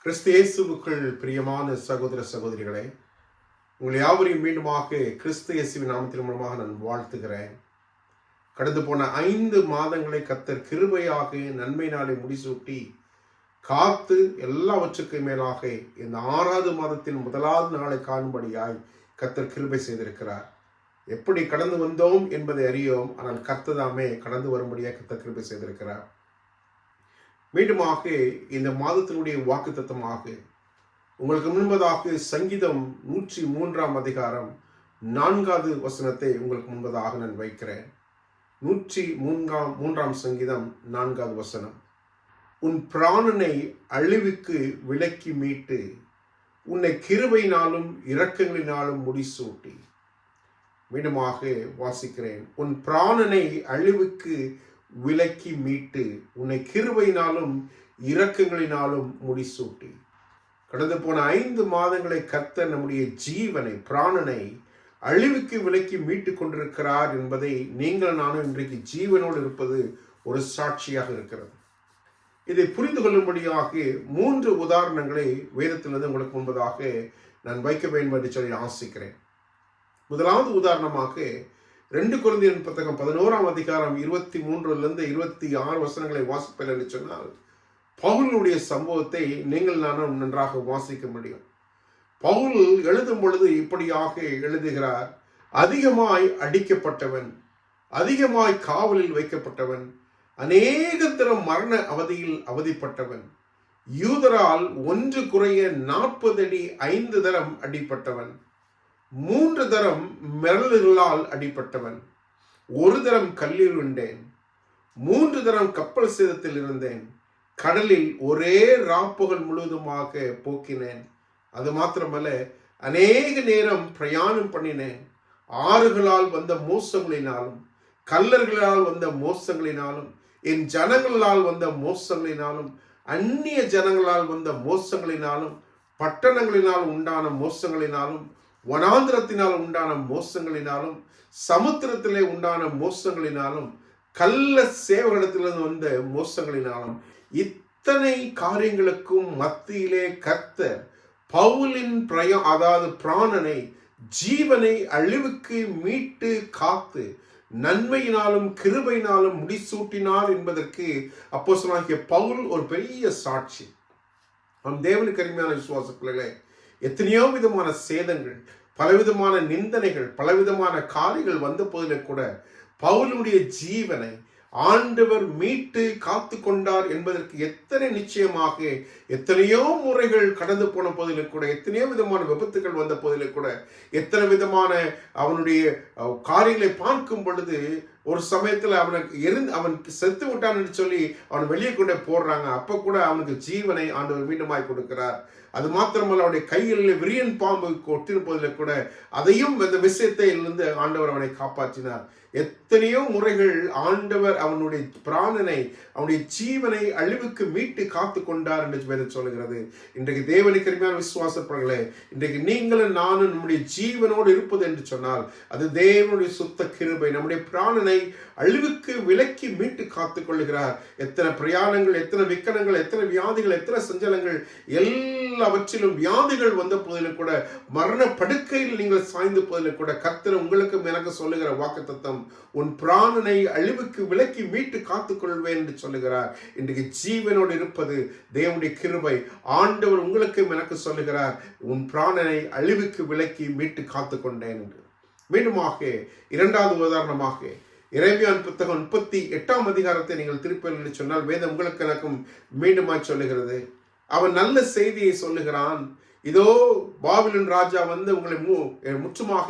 கிறிஸ்து இயேசுவுக்குள் பிரியமான சகோதர சகோதரிகளே, உங்கள் யாவரையும் மீண்டுமாக கிறிஸ்து இயேசுவின் நாமத்தின் மூலமாக நான் வாழ்த்துகிறேன். கடந்து போன 5 மாதங்களை கர்த்தர் கிருபையாக நன்மை நாளை முடிசூட்டி காத்து எல்லாவற்றுக்கும் மேலாக இந்த 6வது மாதத்தின் 1வது நாளை காணும்படியாய் கர்த்தர் கிருபை செய்திருக்கிறார். எப்படி கடந்து வந்தோம் என்பதை அறியோம், ஆனால் கர்த்ததாமே கடந்து வரும்படியாக கர்த்தர் கிருபை செய்திருக்கிறார். மீண்டுமாக இந்த மாதத்தினுடைய வாக்குத்தத்தமாக உங்களுக்கு முன்பதாக சங்கீதம் 103ஆம் அதிகாரம் 4வது வசனத்தை உங்களுக்கு முன்பதாக நான் வைக்கிறேன். 103ஆம் சங்கீதம் 4வது வசனம். உன் பிராணனை அழிவுக்கு விலக்கி மீட்டு உன்னை கிருபையினாலும் இரக்கங்களினாலும் முடிசூட்டி. மீண்டுமாக வாசிக்கிறேன். உன் பிராணனை அழிவுக்கு விலக்கி மீட்டு உன்னை கிருபையினாலும் இரக்கங்களினாலும் முடிசூட்டி. கடந்து போன 5 மாதங்களை கர்த்தர் நம்முடைய ஜீவனை, பிராணனை அழிவுக்கு விலக்கி மீட்டு கொண்டிருக்கிறார் என்பதை நீங்கள் நானும் இன்றைக்கு ஜீவனோடு இருப்பது ஒரு சாட்சியாக இருக்கிறது. இதை புரிந்து கொள்ளும்படியாக 3 உதாரணங்களை வேதத்திலிருந்து உங்களுக்கு முன்பதாக நான் வைக்க வேண்டும் என்று சொல்லி ஆசிக்கிறேன். முதலாவது உதாரணமாக 2 கொரிந்தியர் புத்தகம் 11ஆம் அதிகாரம் 23லிருந்து 26 வசனங்களை வாசிப்பேன் என்று சொன்னால், பவுலுடைய சம்பவத்தை நீங்கள் நானும் நன்றாக வாசிக்க முடியும். பவுல் எழுதும் பொழுது இப்படியாக எழுதுகிறார். அதிகமாய் அடிக்கப்பட்டவன், அதிகமாய் காவலில் வைக்கப்பட்டவன், அநேக தரம் மரண அவதியில் அவதிப்பட்டவன், யூதரால் 1 குறைய 40 அடி 5 தரம் அடிப்பட்டவன், 3 தரம் மிரல்களால் அடிப்பட்டவன், 1 தரம் கல்லீர் உண்டேன், 3 தரம் கப்பல் சேதத்தில் இருந்தேன், கடலில் ஒரே ராப்பகல் முழுவதுமாக போக்கினேன். அது மாத்திரமல்ல, அநேக நேரம் பிரயாணம் பண்ணினேன். ஆறுகளால் வந்த மோசங்களினாலும், கல்லர்களால் வந்த மோசங்களினாலும், என் ஜனங்களால் வந்த மோசங்களினாலும், அந்நிய ஜனங்களால் வந்த மோசங்களினாலும், பட்டணங்களினால் உண்டான மோசங்களினாலும், வனாந்திரத்தினால் உண்டான மோசங்களினாலும், சமுத்திரத்திலே உண்டான மோசங்களினாலும், கள்ள சேவகத்திலிருந்து வந்த மோசங்களினாலும், இத்தனை காரியங்களுக்கும் மத்தியிலே கர்த்தர் பவுலின் பிராணனை, ஜீவனை அழிவுக்கு மீட்டு காத்து நன்மையினாலும் கிருபையினாலும் முடிசூட்டினார் என்பதற்கு அப்போஸ்தலனாகிய பவுல் ஒரு பெரிய சாட்சி. நம் தேவனுக்கு அருமையான விசுவாசங்களே, எத்தனையோ விதமான சேதங்கள், பலவிதமான நிந்தனைகள், பலவிதமான காரியங்கள் வந்த போதிலே கூட பவுலுடைய ஜீவனை ஆண்டவர் மீட்டு காத்து கொண்டார் என்பதற்கு எத்தனை நிச்சயமாக, எத்தனையோ முறைகள் கடந்து போன போதிலே கூட, எத்தனையோ விதமான விபத்துகள் வந்த போதிலே கூட, எத்தனை விதமான அவனுடைய காரியங்களை பார்க்கும் பொழுது ஒரு சமயத்தில் அவனுக்கு செத்து விட்டான் என்று சொல்லி அவன் வெளியே கொண்டே போடுறாங்க. அப்ப கூட அவனுக்கு ஜீவனை ஆண்டவர் மீண்டுமாய் கொடுக்கிறார். அது மாத்திரமல்ல, அவனுடைய கையில் விரியன் பாம்பு கொட்டிருப்பதிலே கூட அதையும் அந்த விஷயத்தை இருந்து ஆண்டவர் அவனை காப்பாற்றினார். எத்தனையோ முறைகள் ஆண்டவர் அவனுடைய பிராணனை, அவனுடைய ஜீவனை அழிவுக்கு மீட்டு காத்து கொண்டார் என்று வேதம் சொல்லுகிறது. இன்றைக்கு தேவனுக்கு அருமையான விசுவாசப்படங்களே, இன்றைக்கு நீங்களும் நானும் நம்முடைய ஜீவனோடு இருப்பது என்று சொன்னால் அது தேவனுடைய சுத்த கிருபை. நம்முடைய பிராணனை அழிவுக்கு விலக்கி மீட்டு காத்துக் கொள்ளுகிறார். எத்தனை பிரயாணங்கள், எத்தனை விக்கனங்கள், எத்தனை வியாதிகள், எத்தனை சஞ்சலங்கள், எல்லாவற்றிலும் வியாதிகள் வந்த போதிலும் கூட, மரண படுக்கையில் நீங்கள் சாய்ந்த போதிலும் கூட, கர்த்தர் உங்களுக்கும் எனக்கு சொல்லுகிற வாக்குத்தத்தம், உன் பிராணனை அழிவுக்கு விலக்கி மீட்டு காத்துக்கொள்வேன் என்று சொல்லுகிறார். இன்றைக்கு ஜீவனோடு இருப்பது தேவனுடைய கிருபை. ஆண்டவர் உங்களுக்கும் எனக்கு சொல்லுகிறார், உன் பிராணனை அழிவுக்கு விலக்கி மீட்டு காத்துக்கொண்டேன் என்று. மீண்டுமாக 2வது உதாரணமாக எரேமியாவின் புத்தகம் 38ஆம் அதிகாரத்தை நீங்கள் திருப்பி சொன்னால் வேதம் உங்களுக்கு எனக்கும் மீண்டுமாய் சொல்லுகிறது. அவன் நல்ல செய்தியை சொல்லுகிறான். இதோ பாபிலோன் ராஜா வந்து உங்களை முற்றுமாக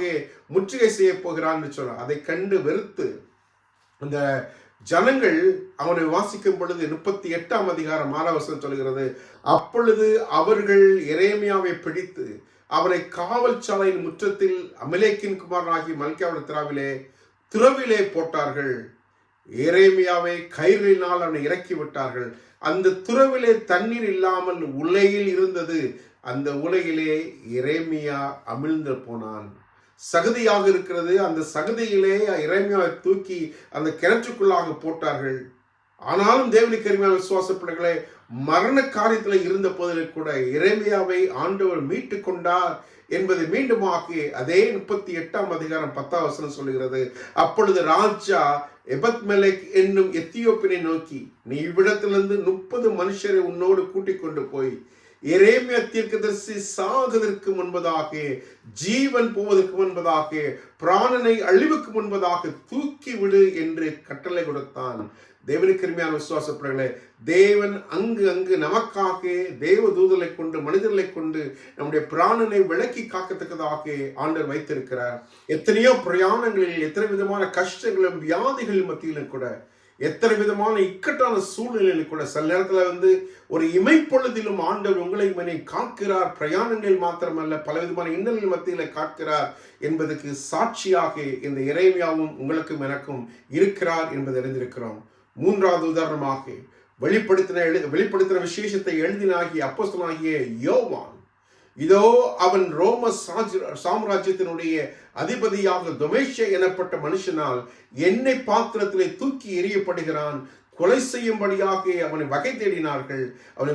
முற்றுகை செய்ய போகிறான் என்று சொன்னார். அதை கண்டு வெறுத்து அந்த ஜனங்கள் அவனை வாசிக்கும் பொழுது 38ஆம் அதிகாரம் 6வது வசனம் சொல்கிறது, அப்பொழுது அவர்கள் எரேமியாவை பிடித்து அவனை காவல் சாலையின் முற்றத்தில் அமலேக்கின் குமாரனாகி மல்கியாவுடைய திரவிலே போட்டார்கள். எரேமியாவை கயிறினால் அவனை இறக்கி விட்டார்கள். அந்த துறவிலே தண்ணீர் இல்லாமல் உலையில் இருந்தது. அந்த உலையிலே எரேமியா அமிழ்ந்து போனான். சகதியாக இருக்கிறது. அந்த சகதியிலே எரேமியாவை தூக்கி அந்த கிணற்றுக்குள்ளாக போட்டார்கள். ஆனாலும் தேவனுக்கு அருமையான விசுவாச பிள்ளைகளே, மரண காரியத்தில் இருந்த போதிலும் கூட எரேமியாவை ஆண்டவர் மீட்டு கொண்டார் என்பதை மீண்டுமாக அதே 38 அதிகாரம் 10 வசனம் சொல்லுகிறது. அப்பொழுது ராஜா எபத்மெலெக் என்னும் எத்தியோப்பியனை நோக்கி, நீ இவ்விடத்திலிருந்து 30 மனுஷரை உன்னோடு கூட்டிக் கொண்டு போய் எரேமியா தீர்க்கதரிசி சாகுவதற்கு முன்பதாக, ஜீவன் போவதற்கு முன்பதாக, பிராணனை அழிவுக்கு முன்பதாக தூக்கி விடு என்று கட்டளை கொடுத்தான். தேவனுக்கு அருமையான விசுவாச பிள்ளைகளே, தேவன் அங்கு நமக்காக தேவ தூதர்களை கொண்டு மனிதர்களை கொண்டு நம்முடைய பிராணனை விலக்கி காக்கத்தக்கதாக ஆண்டவர் வைத்திருக்கிறார். எத்தனையோ பிரயாணங்களில், எத்தனை விதமான கஷ்டங்களும் வியாதிகள் மத்தியிலும் கூட, எத்தனை விதமான இக்கட்டான சூழ்நிலையில் கூட, சில நேரத்தில் ஒரு இமைப்பொழுதிலும் ஆண்டவர் உங்களை மனை காக்கிறார். பிரயாணங்களில் மாத்திரமல்ல, பல விதமான இன்னல்கள் மத்தியில் காக்கிறார் என்பதற்கு சாட்சியாக இந்த எரேமியாவும் உங்களுக்கும் எனக்கும் இருக்கிறார் என்பதை அறிந்திருக்கிறோம். மூன்றாவது உதாரணமாக வெளிப்படுத்தின விசேஷத்தை எழுதினாகிய அப்போஸ்தலனாகிய யோவான், இதோ அவன் ரோம சாம்ராஜ்யத்தினுடைய அதிபதியாக தொமேஷியா எனப்பட்ட மனுஷனால் எண்ணெய் பாத்திரத்திலே தூக்கி எறியப்படுகிறான். கொலை செய்யும்படியாக அவனை வகை தேடினார்கள். அது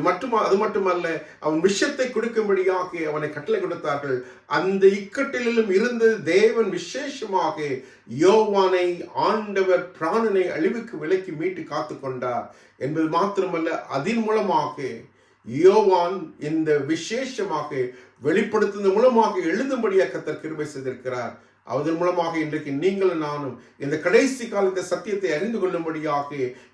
மட்டுமல்ல, அவன் விஷத்தை கொடுக்கும்படியாக அவனை கட்டளை கொடுத்தார்கள். அந்த இக்கட்டிலும் இருந்து தேவன் விசேஷமாக யோவானை ஆண்டவர் பிராணனை அழிவுக்கு விலக்கி மீட்டு காத்து கொண்டார் என்பது மாத்திரமல்ல, அதன் மூலமாக யோவான் இந்த விசேஷமாக வெளிப்படுத்துவதன் மூலமாக எழுதும்படியாக கர்த்தர் கிருபை செய்திருக்கிறார். அதன் மூலமாக இன்றைக்கு நீங்களும் நானும் இந்த கடைசி காலத்தை சத்தியத்தை அறிந்து கொள்ளும்படியாக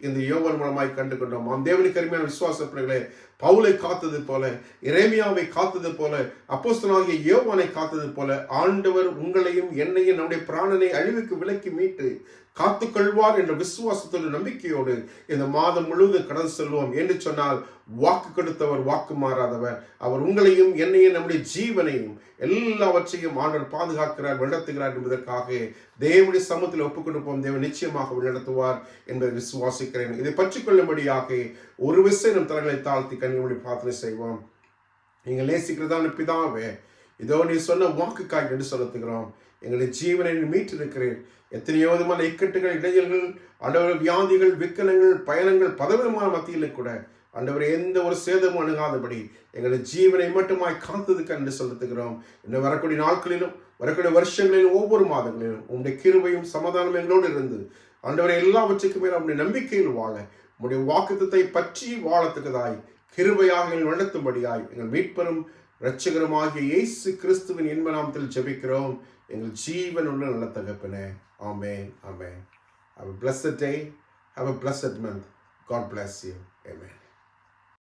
இந்த யோவான் மூலமாய் கண்டு கொண்டோம். தேவனுக்கு அருமையான விசுவாச பிள்ளைகளே, பவுலை காத்தது போல, எரேமியாவை காத்தது போல, அப்போஸ்தலனாகிய யோவானை காத்தது போல ஆண்டவர் உங்களையும் என்னையும் நம்முடைய பிராணனை அழிவுக்கு விலக்கி மீட்டு காத்துக்கொள்வார் என்ற விசுவாசத்தோடு நம்பிக்கையோடு இந்த மாதம் முழுவதும் கடந்து செல்வோம். என்று சொன்னால், வாக்கு கொடுத்தவர் வாக்கு மாறாதவர். அவர் உங்களையும் என்னையும் நம்முடைய ஜீவனையும் எல்லாவற்றையும் ஆண்டவர் பாதுகாக்கிறார், வழிநடத்துகிறார் என்பதற்காக தேவனுடைய சமூகத்தில் ஒப்புக் கொடுப்போம். தேவன் நிச்சயமாக வழிநடத்துவார் என்பதை விசுவாசிக்கிறேன். இதை பற்றிக் கொள்ளும்படியாக ஒரு விஷயம் நம் தலைகளை தாழ்த்தி கண்களை பிரார்த்தனை செய்வோம். நீங்கள் நேசிக்கிறதான பிதாவே, இதோ நீ சொன்ன வாக்குக்காக என்று செலுத்துகிறோம். எங்களுடைய ஜீவனை மீட்டிருக்கிறேன். எத்தனையோ விதமான இக்கட்டுகள், இடையல்கள், ஆண்டவர் வியாதிகள், விக்கனங்கள், பயணங்கள், பலவிதமான மத்தியில் கூட ஆண்டவர் எந்த ஒரு சேதமும் அணுகாதபடி எங்களுடைய ஜீவனை மட்டுமாய் காத்ததுக்கு என்று செலுத்துகிறோம். இன்னும் வரக்கூடிய நாட்களிலும் வரக்கூடிய வருஷங்களிலும் ஒவ்வொரு மாதங்களிலும் உங்களுடைய கிருபையும் சமாதானம் எங்களோடு இருந்து ஆண்டவரை எல்லாவற்றுக்குமே நம்முடைய நம்பிக்கையில் வாழ, உங்களுடைய வாக்குத்தத்தை பற்றி வாழத்துக்கதாய் கிருபையாக எங்கள் நடத்தும்படியாய் எங்கள் மீட்பெரும் இரட்சகருமாகிய இயேசு கிறிஸ்துவின் இன்ப நாமத்தில் ஜெபிக்கிறோம் எங்கள் ஜீவன் உள்ள நல்ல தகப்பனே. Amen. Amen. Have a blessed day. Have a blessed month. God bless you. Amen.